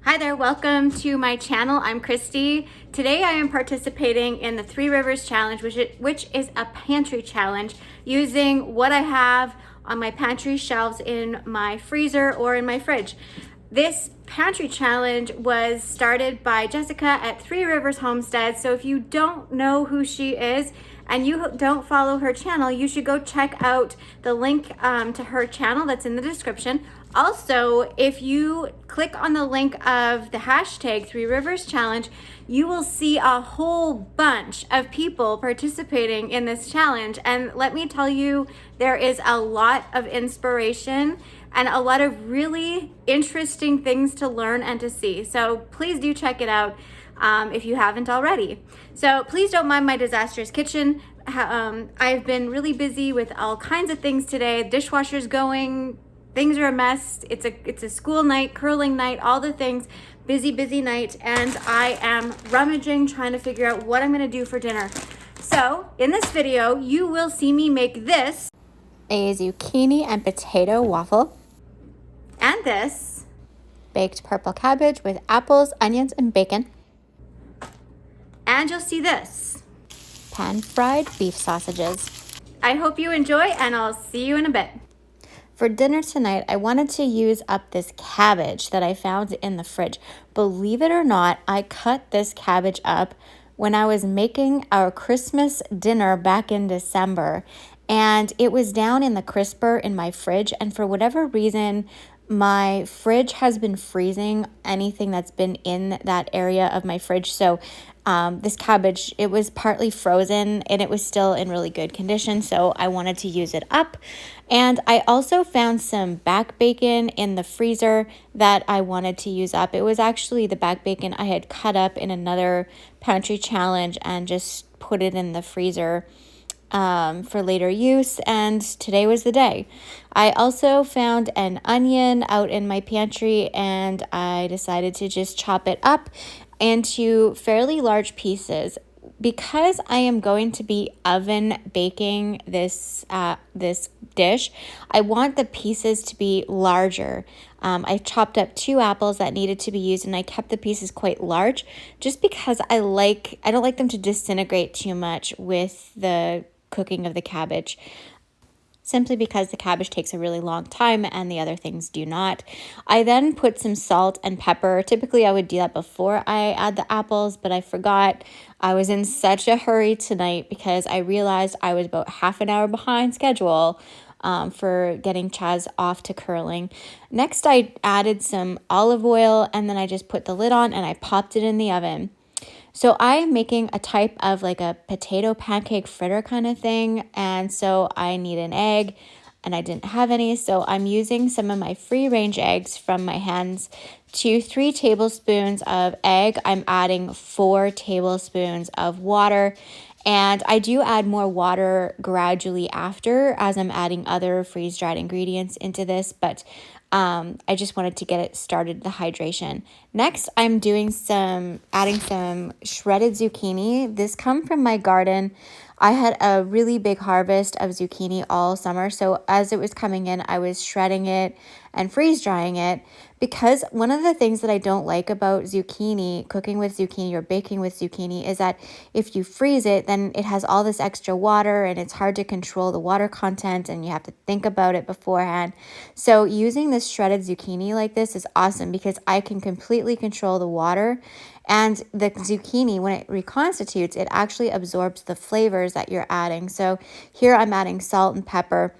Hi there, welcome to my channel. I'm Christy. Today I am participating in the Three Rivers Challenge, which is a pantry challenge using what I have on my pantry shelves in my freezer or in my fridge. This pantry challenge was started by Jessica at Three Rivers Homestead. So if you don't know who she is and you don't follow her channel, you should go check out the link to her channel that's in the description. Also, if you click on the link of the hashtag Three Rivers Challenge, you will see a whole bunch of people participating in this challenge. And let me tell you, there is a lot of inspiration and a lot of really interesting things to learn and to see. So please do check it out if you haven't already. So please don't mind my disastrous kitchen. I've been really busy with all kinds of things today. Dishwasher's going. Things are a mess. It's a school night, curling night, all the things. Busy night, and I am rummaging, trying to figure out what I'm gonna do for dinner. So in this video, you will see me make this, a zucchini and potato waffle, and this, baked purple cabbage with apples, onions, and bacon, and you'll see this. pan-fried beef sausages. I hope you enjoy, and I'll see you in a bit. For dinner tonight, I wanted to use up this cabbage that I found in the fridge. Believe it or not, I cut this cabbage up when I was making our Christmas dinner back in December. And it was down in the crisper in my fridge. And for whatever reason, my fridge has been freezing anything that's been in that area of my fridge. So this cabbage, it was partly frozen and it was still in really good condition. So I wanted to use it up. And I also found some back bacon in the freezer that I wanted to use up. It was actually the back bacon I had cut up in another pantry challenge and just put it in the freezer for later use, and today was the day. I also found an onion out in my pantry, and I decided to just chop it up into fairly large pieces. Because I am going to be oven baking this dish, I want the pieces to be larger. I chopped up 2 apples that needed to be used, and I kept the pieces quite large just because I don't like them to disintegrate too much with the cooking of the cabbage, simply because the cabbage takes a really long time and the other things do not. I then put some salt and pepper. Typically I would do that before I add the apples, but I forgot. I was in such a hurry tonight because I realized I was about half an hour behind schedule for getting Chaz off to curling. Next, I added some olive oil, and then I just put the lid on and I popped it in the oven. So I'm making a type of like a potato pancake fritter kind of thing. And so I need an egg, and I didn't have any. So I'm using some of my free range eggs from my hens. To 3 tablespoons of egg, I'm adding 4 tablespoons of water. And I do add more water gradually after as I'm adding other freeze-dried ingredients into this, but I just wanted to get it started, the hydration. Next, I'm adding some shredded zucchini. This come from my garden. I had a really big harvest of zucchini all summer, so as it was coming in, I was shredding it and freeze drying it, because one of the things that I don't like about zucchini, cooking with zucchini or baking with zucchini, is that if you freeze it, then it has all this extra water and it's hard to control the water content, and you have to think about it beforehand. So using this shredded zucchini like this is awesome because I can completely control the water, and the zucchini, when it reconstitutes, it actually absorbs the flavors that you're adding. So here I'm adding salt and pepper.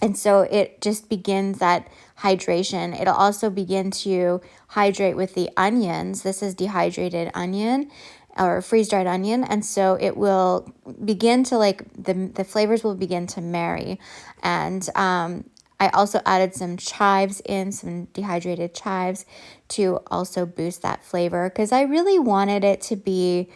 And so it just begins that hydration. It'll also begin to hydrate with the onions. This is dehydrated onion or freeze-dried onion. And so it will begin to the flavors will begin to marry. And I also added some some dehydrated chives to also boost that flavor, because I really wanted it to be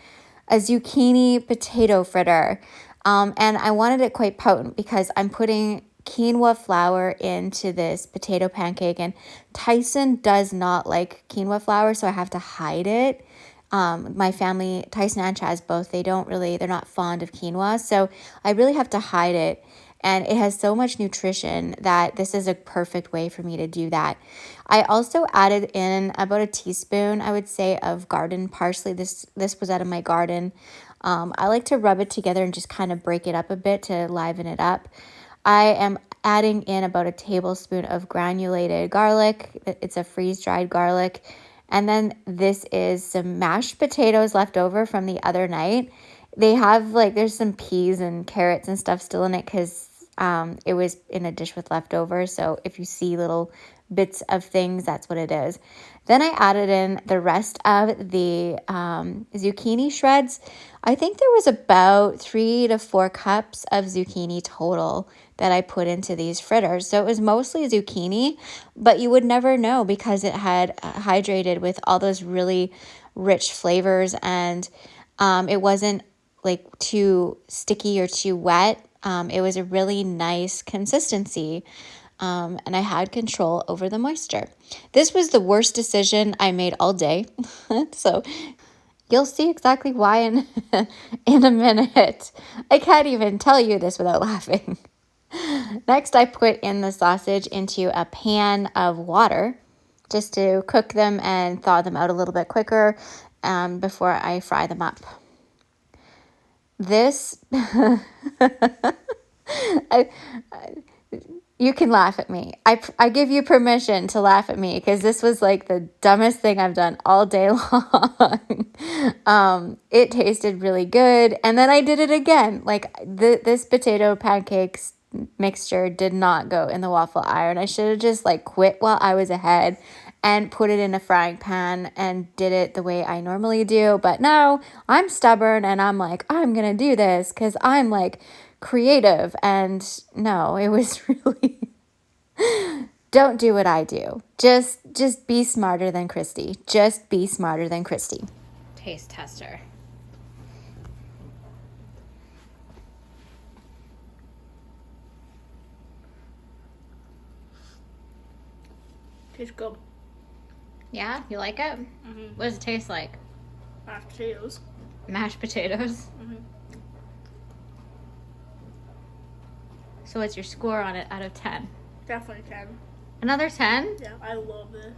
a zucchini potato fritter. And I wanted it quite potent because I'm putting quinoa flour into this potato pancake, and Tyson does not like quinoa flour, so I have to hide it. My family, Tyson and Chaz both, they're not fond of quinoa, so I really have to hide it. And it has so much nutrition that this is a perfect way for me to do that. I also added in about a teaspoon, I would say, of garden parsley. This was out of my garden. I like to rub it together and just kind of break it up a bit to liven it up. I am adding in about a tablespoon of granulated garlic. It's a freeze-dried garlic. And then this is some mashed potatoes left over from the other night. They have there's some peas and carrots and stuff still in it because it was in a dish with leftovers. So if you see little bits of things, that's what it is. Then I added in the rest of the zucchini shreds. I think there was about 3 to 4 cups of zucchini total that I put into these fritters. So it was mostly zucchini, but you would never know because it had hydrated with all those really rich flavors, and it wasn't too sticky or too wet. It was a really nice consistency. And I had control over the moisture. This was the worst decision I made all day. So you'll see exactly why in a minute. I can't even tell you this without laughing. Next, I put in the sausage into a pan of water just to cook them and thaw them out a little bit quicker before I fry them up. This... You can laugh at me. I give you permission to laugh at me because this was the dumbest thing I've done all day long. It tasted really good. And then I did it again. This potato pancakes mixture did not go in the waffle iron. I should have just quit while I was ahead and put it in a frying pan and did it the way I normally do. But no, I'm stubborn and I'm I'm going to do this because I'm creative. And no, it was really don't do what I do. Just be smarter than Christy. Just be smarter than Christy. Taste tester. Tastes good. Yeah, you like it? Mm-hmm. What does it taste like? Mashed potatoes. Mashed potatoes? Mm-hmm. So what's your score on it out of 10? Definitely 10. Another 10? Yeah, I love it.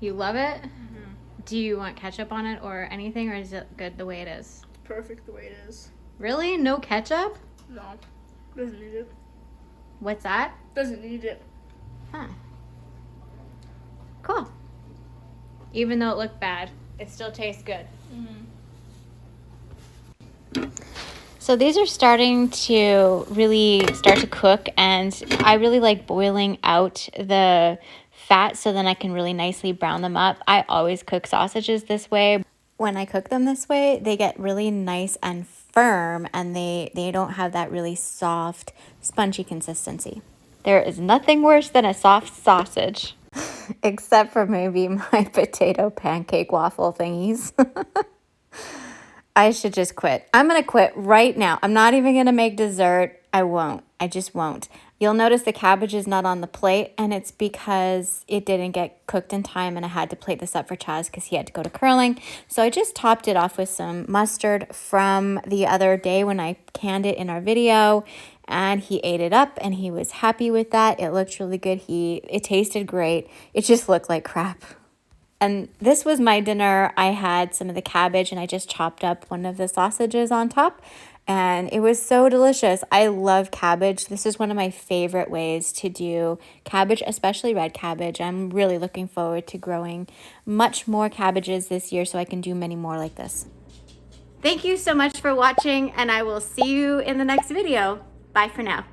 You love it? Mm-hmm. Do you want ketchup on it or anything, or is it good the way it is? It's perfect the way it is. Really? No ketchup? No, doesn't need it. What's that? Doesn't need it. Huh. Cool. Even though it looked bad, it still tastes good. Mm-hmm. So these are starting to really start to cook, and I really like boiling out the fat so then I can really nicely brown them up. I always cook sausages this way. When I cook them this way, they get really nice and firm, and they don't have that really soft, spongy consistency. There is nothing worse than a soft sausage. Except for maybe my potato pancake waffle thingies. I should just quit. I'm going to quit right now. I'm not even going to make dessert. I won't. I just won't. You'll notice the cabbage is not on the plate, and it's because it didn't get cooked in time, and I had to plate this up for Chaz because he had to go to curling. So I just topped it off with some mustard from the other day when I canned it in our video, and he ate it up, and he was happy with that. It looked really good. It tasted great. It just looked like crap. And this was my dinner. I had some of the cabbage, and I just chopped up one of the sausages on top, and it was so delicious. I love cabbage. This is one of my favorite ways to do cabbage, especially red cabbage. I'm really looking forward to growing much more cabbages this year so I can do many more like this. Thank you so much for watching, and I will see you in the next video. Bye for now.